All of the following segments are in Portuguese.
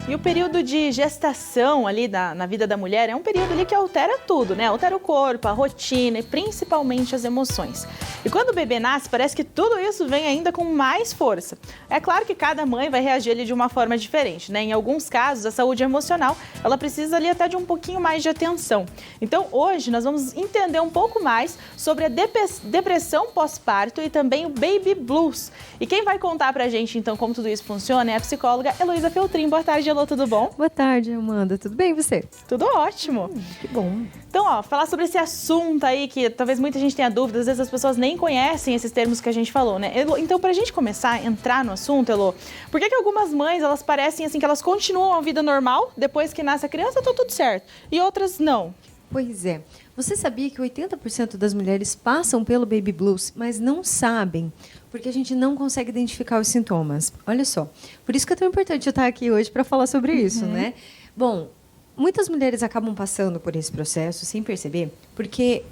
E o período de gestação ali na vida da mulher é um período ali que altera tudo, né? Altera o corpo, a rotina e principalmente as emoções. E quando o bebê nasce, parece que tudo isso vem ainda com mais força. É claro que cada mãe vai reagir ali de uma forma diferente, né? Em alguns casos, a saúde emocional, ela precisa ali até de um pouquinho mais de atenção. Então, hoje nós vamos entender um pouco mais sobre a depressão pós-parto e também o baby blues. E quem vai contar pra gente, então, como tudo isso funciona é a psicóloga Heloísa Feltrin. Boa tarde, Elô, tudo bom? Boa tarde, Amanda. Tudo bem e você? Tudo ótimo. Que bom. Então, falar sobre esse assunto aí que talvez muita gente tenha dúvidas, às vezes as pessoas nem conhecem esses termos que a gente falou, né? Elô, então, pra gente começar a entrar no assunto, Elô, por que algumas mães, elas parecem assim que elas continuam a vida normal, depois que nasce a criança, tá tudo certo, e outras não? Pois é. Você sabia que 80% das mulheres passam pelo baby blues, mas não sabem, porque a gente não consegue identificar os sintomas. Olha só. Por isso que é tão importante eu estar aqui hoje para falar sobre isso, né? Bom, muitas mulheres acabam passando por esse processo sem perceber, porque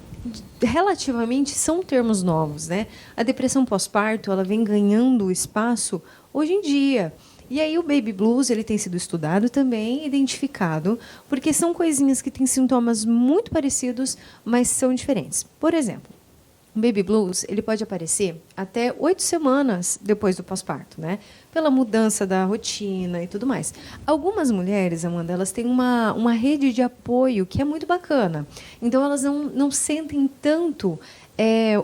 relativamente são termos novos, né? A depressão pós-parto, ela vem ganhando espaço hoje em dia. E aí o baby blues, ele tem sido estudado também, identificado, porque são coisinhas que têm sintomas muito parecidos, mas são diferentes. Por exemplo, o baby blues, ele pode aparecer até 8 semanas depois do pós-parto, né? Pela mudança da rotina e tudo mais. Algumas mulheres, Amanda, elas têm uma rede de apoio que é muito bacana. Então, elas não sentem tanto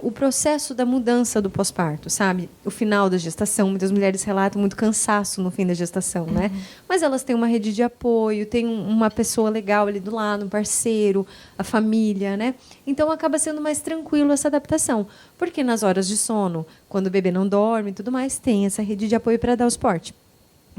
o processo da mudança do pós-parto, sabe? O final da gestação, muitas mulheres relatam muito cansaço no fim da gestação, né? Mas elas têm uma rede de apoio, tem uma pessoa legal ali do lado, um parceiro, a família, né? Então, acaba sendo mais tranquilo essa adaptação. Porque nas horas de sono, quando o bebê não dorme e tudo mais, tem essa rede de apoio para dar o suporte.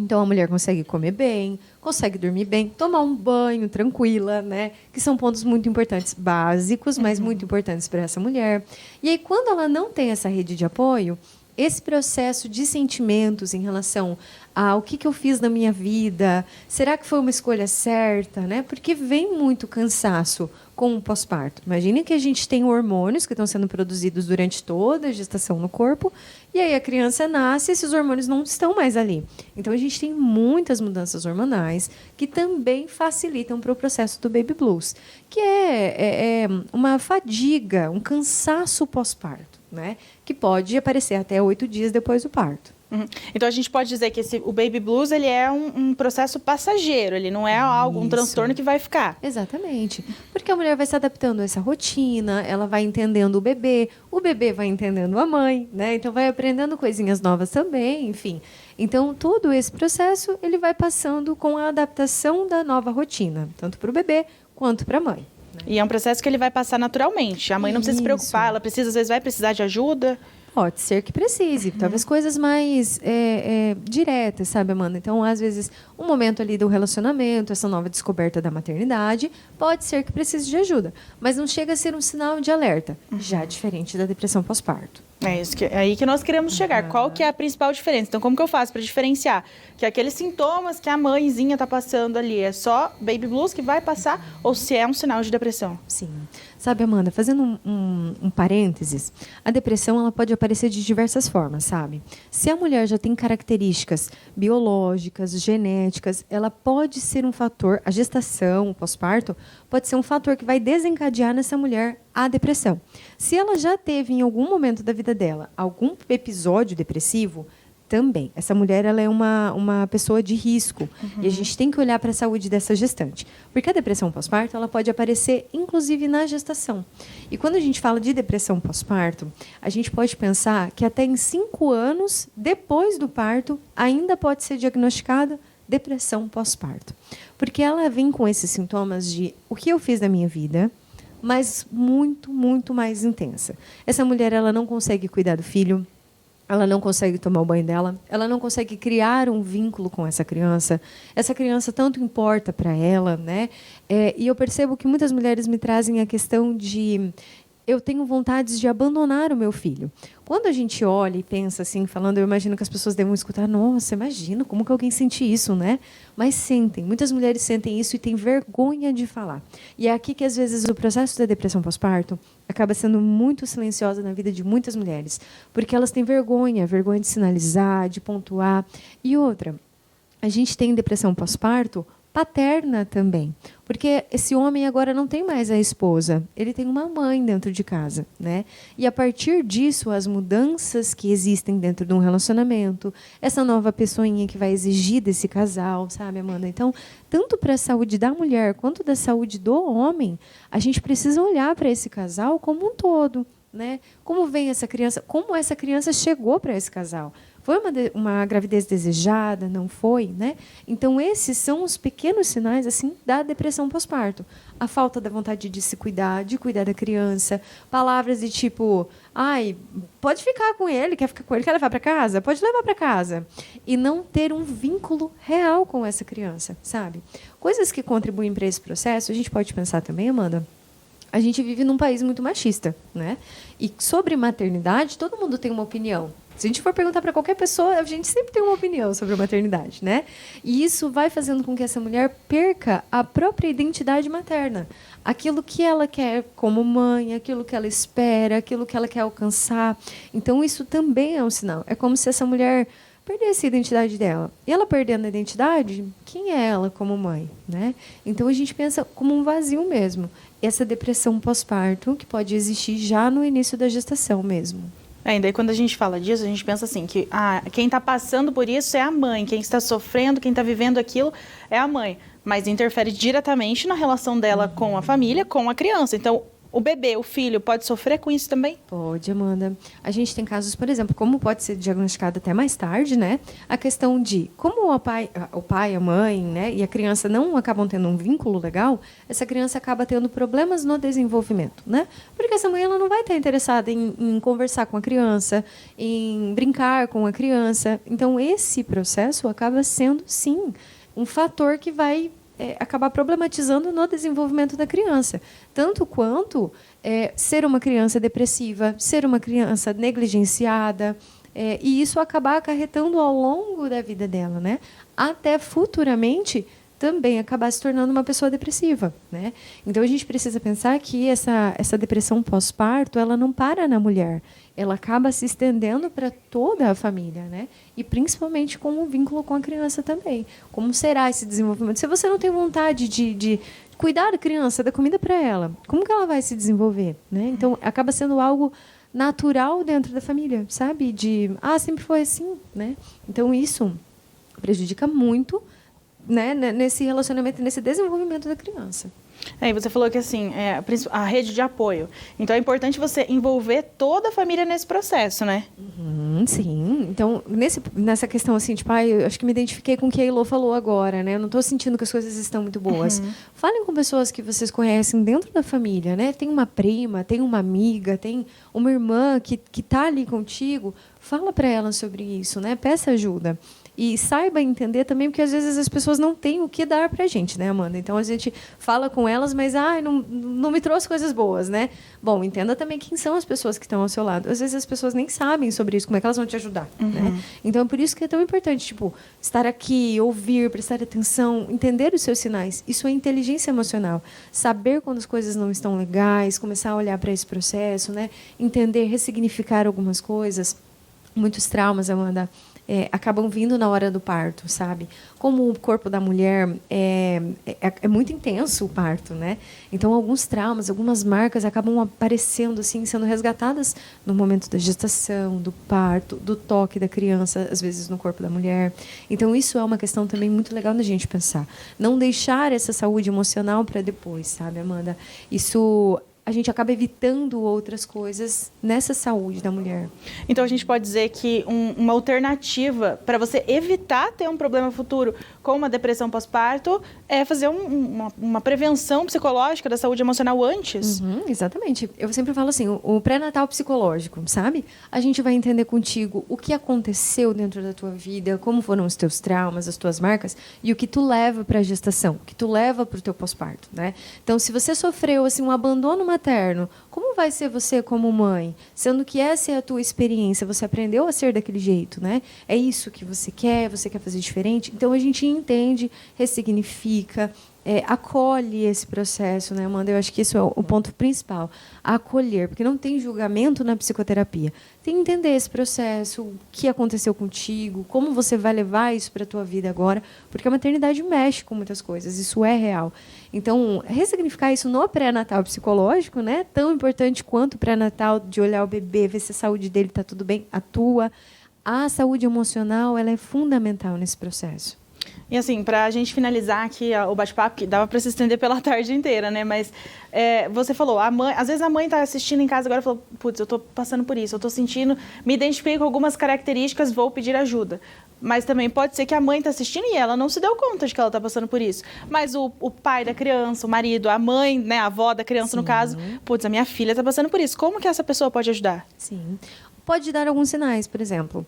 Então, a mulher consegue comer bem, consegue dormir bem, tomar um banho tranquila, né? Que são pontos muito importantes, básicos, mas muito importantes para essa mulher. E aí, quando ela não tem essa rede de apoio, esse processo de sentimentos em relação ao que eu fiz na minha vida, será que foi uma escolha certa, né? Porque vem muito cansaço com o pós-parto. Imagine que a gente tem hormônios que estão sendo produzidos durante toda a gestação no corpo, e aí a criança nasce e esses hormônios não estão mais ali. Então, a gente tem muitas mudanças hormonais que também facilitam para o processo do baby blues, que é uma fadiga, um cansaço pós-parto, né? Que pode aparecer até 8 dias depois do parto. Então, a gente pode dizer que o baby blues, ele é um processo passageiro, ele não é algo, um transtorno que vai ficar. Exatamente. Porque a mulher vai se adaptando a essa rotina, ela vai entendendo o bebê vai entendendo a mãe, né? Então, vai aprendendo coisinhas novas também, enfim. Então, todo esse processo, ele vai passando com a adaptação da nova rotina, tanto para o bebê quanto para a mãe. E é um processo que ele vai passar naturalmente. A mãe não precisa se preocupar, ela precisa, às vezes, vai precisar de ajuda. Pode ser que precise, talvez coisas mais diretas, sabe, Amanda? Então, às vezes, um momento ali do relacionamento, essa nova descoberta da maternidade, pode ser que precise de ajuda, mas não chega a ser um sinal de alerta, já diferente da depressão pós-parto. É isso é aí que nós queremos chegar. Qual que é a principal diferença? Então, como que eu faço para diferenciar? Que aqueles sintomas que a mãezinha está passando ali é só baby blues que vai passar ou se é um sinal de depressão? Sim. Sabe, Amanda, fazendo um parênteses, a depressão ela pode aparecer de diversas formas, sabe? Se a mulher já tem características biológicas, genéticas, ela pode ser um fator, a gestação, o pós-parto, pode ser um fator que vai desencadear nessa mulher a depressão. Se ela já teve em algum momento da vida dela algum episódio depressivo, também. Essa mulher ela é uma pessoa de risco. E a gente tem que olhar para a saúde dessa gestante. Porque a depressão pós-parto ela pode aparecer, inclusive, na gestação. E quando a gente fala de depressão pós-parto, a gente pode pensar que até em 5 anos, depois do parto, ainda pode ser diagnosticada depressão pós-parto. Porque ela vem com esses sintomas de o que eu fiz da minha vida, mas muito, muito mais intensa. Essa mulher ela não consegue cuidar do filho, ela não consegue tomar o banho dela, ela não consegue criar um vínculo com essa criança tanto importa para ela, né? E eu percebo que muitas mulheres me trazem a questão de eu tenho vontades de abandonar o meu filho. Quando a gente olha e pensa assim, falando, eu imagino que as pessoas devem escutar, nossa, imagino, como que alguém sente isso, né? Mas sentem, muitas mulheres sentem isso e têm vergonha de falar. E é aqui que, às vezes, o processo da depressão pós-parto acaba sendo muito silenciosa na vida de muitas mulheres, porque elas têm vergonha de sinalizar, de pontuar. E outra, a gente tem depressão pós-parto paterna também, porque esse homem agora não tem mais a esposa, ele tem uma mãe dentro de casa, né? E a partir disso, as mudanças que existem dentro de um relacionamento, essa nova pessoinha que vai exigir desse casal, sabe, Amanda? Então, tanto para a saúde da mulher quanto da saúde do homem, a gente precisa olhar para esse casal como um todo, né? Como vem essa criança, como essa criança chegou para esse casal. Foi uma gravidez desejada? Não foi, né? Então, esses são os pequenos sinais assim da depressão pós-parto. A falta da vontade de se cuidar, de cuidar da criança. Palavras de tipo, ai, pode ficar com ele, quer ficar com ele, quer levar para casa? Pode levar para casa. E não ter um vínculo real com essa criança, sabe? Coisas que contribuem para esse processo, a gente pode pensar também, Amanda, a gente vive num país muito machista, né? E sobre maternidade, todo mundo tem uma opinião. Se a gente for perguntar para qualquer pessoa, a gente sempre tem uma opinião sobre a maternidade, né? E isso vai fazendo com que essa mulher perca a própria identidade materna. Aquilo que ela quer como mãe, aquilo que ela espera, aquilo que ela quer alcançar. Então, isso também é um sinal. É como se essa mulher perdesse a identidade dela. E ela perdendo a identidade, quem é ela como mãe, né? Então, a gente pensa como um vazio mesmo. Essa depressão pós-parto, que pode existir já no início da gestação mesmo. E daí quando a gente fala disso, a gente pensa assim, que quem está passando por isso é a mãe, quem está sofrendo, quem está vivendo aquilo é a mãe. Mas interfere diretamente na relação dela com a família, com a criança. Então, o bebê, o filho, pode sofrer com isso também? Pode, Amanda. A gente tem casos, por exemplo, como pode ser diagnosticado até mais tarde, né? A questão de como o pai, a mãe, né, e a criança não acabam tendo um vínculo legal, essa criança acaba tendo problemas no desenvolvimento, né? Porque essa mãe ela não vai estar interessada em conversar com a criança, em brincar com a criança. Então, esse processo acaba sendo, sim, um fator que vai acabar problematizando no desenvolvimento da criança. Tanto quanto ser uma criança depressiva, ser uma criança negligenciada, e isso acabar acarretando ao longo da vida dela, né? Até futuramente também acabar se tornando uma pessoa depressiva, né? Então, a gente precisa pensar que essa depressão pós-parto, ela não para na mulher, ela acaba se estendendo para toda a família, né? E principalmente com o vínculo com a criança também. Como será esse desenvolvimento? Se você não tem vontade de cuidar da criança, dar comida para ela, como que ela vai se desenvolver, né? Então, acaba sendo algo natural dentro da família, sabe? Sempre foi assim, né? Então, isso prejudica muito, né, nesse relacionamento, nesse desenvolvimento da criança. E você falou que assim, a rede de apoio. Então é importante você envolver toda a família nesse processo, né? Sim. Então, nessa questão assim, tipo, eu acho que me identifiquei com o que a Ilô falou agora, né? Eu não estou sentindo que as coisas estão muito boas. Falem com pessoas que vocês conhecem dentro da família, né? Tem uma prima, tem uma amiga, tem uma irmã que está ali contigo. Fala para ela sobre isso, né? Peça ajuda. E saiba entender também, porque às vezes as pessoas não têm o que dar para a gente, né, Amanda? Então, a gente fala com elas, mas não me trouxe coisas boas, né? Bom, entenda também quem são as pessoas que estão ao seu lado. Às vezes as pessoas nem sabem sobre isso, como é que elas vão te ajudar, né? Então, é por isso que é tão importante, tipo, estar aqui, ouvir, prestar atenção, entender os seus sinais. Isso é inteligência emocional. Saber quando as coisas não estão legais, começar a olhar para esse processo, né? Entender, ressignificar algumas coisas. Muitos traumas, Amanda, acabam vindo na hora do parto, sabe? Como o corpo da mulher é muito intenso o parto, né? Então, alguns traumas, algumas marcas acabam aparecendo, assim, sendo resgatadas no momento da gestação, do parto, do toque da criança, às vezes no corpo da mulher. Então, isso é uma questão também muito legal da gente pensar. Não deixar essa saúde emocional para depois, sabe, Amanda? Isso a gente acaba evitando outras coisas nessa saúde da mulher. Então, a gente pode dizer que uma alternativa para você evitar ter um problema futuro com uma depressão pós-parto é fazer uma prevenção psicológica da saúde emocional antes? Exatamente. Eu sempre falo assim, o pré-natal psicológico, sabe? A gente vai entender contigo o que aconteceu dentro da tua vida, como foram os teus traumas, as tuas marcas, e o que tu leva para a gestação, o que tu leva para o teu pós-parto, né? Então, se você sofreu assim, um abandono materno, como vai ser você como mãe? Sendo que essa é a tua experiência, você aprendeu a ser daquele jeito, né? É isso que você quer fazer diferente? Então, a gente entende, ressignifica, acolhe esse processo, né, Amanda? Eu acho que isso é o ponto principal, acolher, porque não tem julgamento na psicoterapia. Tem que entender esse processo, o que aconteceu contigo, como você vai levar isso para a tua vida agora, porque a maternidade mexe com muitas coisas, isso é real. Então, ressignificar isso no pré-natal psicológico, né, tão importante quanto o pré-natal, de olhar o bebê, ver se a saúde dele está tudo bem, atua. A saúde emocional, ela é fundamental nesse processo. E assim, para a gente finalizar aqui o bate-papo, que dava para se estender pela tarde inteira, né? Mas você falou, às vezes a mãe está assistindo em casa agora e falou, putz, eu estou passando por isso, eu estou sentindo, me identifiquei com algumas características, vou pedir ajuda. Mas também pode ser que a mãe está assistindo e ela não se deu conta de que ela está passando por isso. Mas o pai da criança, o marido, a mãe, né, a avó da criança, no caso, putz, a minha filha está passando por isso. Como que essa pessoa pode ajudar? Sim. Pode dar alguns sinais, por exemplo,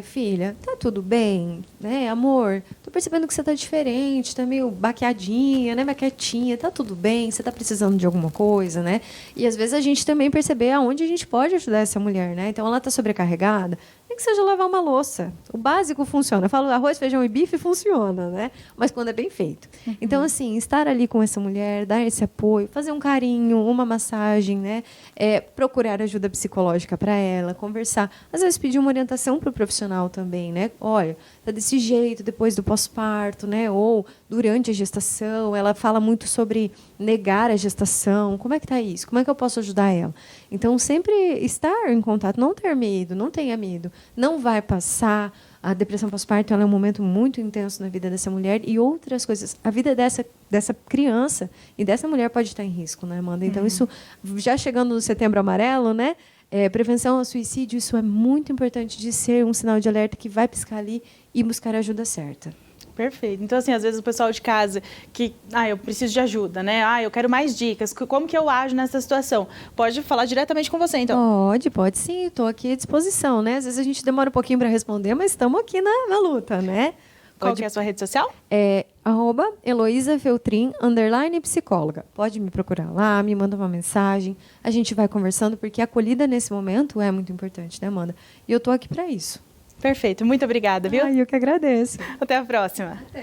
filha, tá tudo bem, né, amor? Tô percebendo que você tá diferente, tá meio baqueadinha, né, quietinha, tá tudo bem? Você tá precisando de alguma coisa, né? E às vezes a gente também perceber aonde a gente pode ajudar essa mulher, né? Então ela tá sobrecarregada, nem que seja lavar uma louça. O básico funciona. Eu falo arroz, feijão e bife funciona, né? Mas quando é bem feito. Então, assim, estar ali com essa mulher, dar esse apoio, fazer um carinho, uma massagem, né? Procurar ajuda psicológica para ela, conversar. Às vezes pedir uma orientação para o profissional também, né? Olha, tá desse jeito depois do pós-parto, né? Ou durante a gestação. Ela fala muito sobre negar a gestação. Como é que tá isso? Como é que eu posso ajudar ela? Então, sempre estar em contato, não ter medo, não tenha medo. Não vai passar. A depressão pós-parto é um momento muito intenso na vida dessa mulher e outras coisas. A vida dessa criança e dessa mulher pode estar em risco, né, Amanda? Então, isso, já chegando no Setembro Amarelo, né? Prevenção ao suicídio, isso é muito importante de ser um sinal de alerta que vai piscar ali e buscar a ajuda certa. Perfeito. Então, assim, às vezes o pessoal de casa que, eu preciso de ajuda, né? Eu quero mais dicas. Como que eu ajo nessa situação? Pode falar diretamente com você, então. Pode sim. Estou aqui à disposição, né? Às vezes a gente demora um pouquinho para responder, mas estamos aqui na luta, né? Qual que é a sua rede social? @EloísaFeltrin _psicóloga. Pode me procurar lá, me manda uma mensagem. A gente vai conversando, porque a acolhida nesse momento é muito importante, né, Amanda? E eu estou aqui para isso. Perfeito. Muito obrigada, viu? Eu que agradeço. Até a próxima. Até.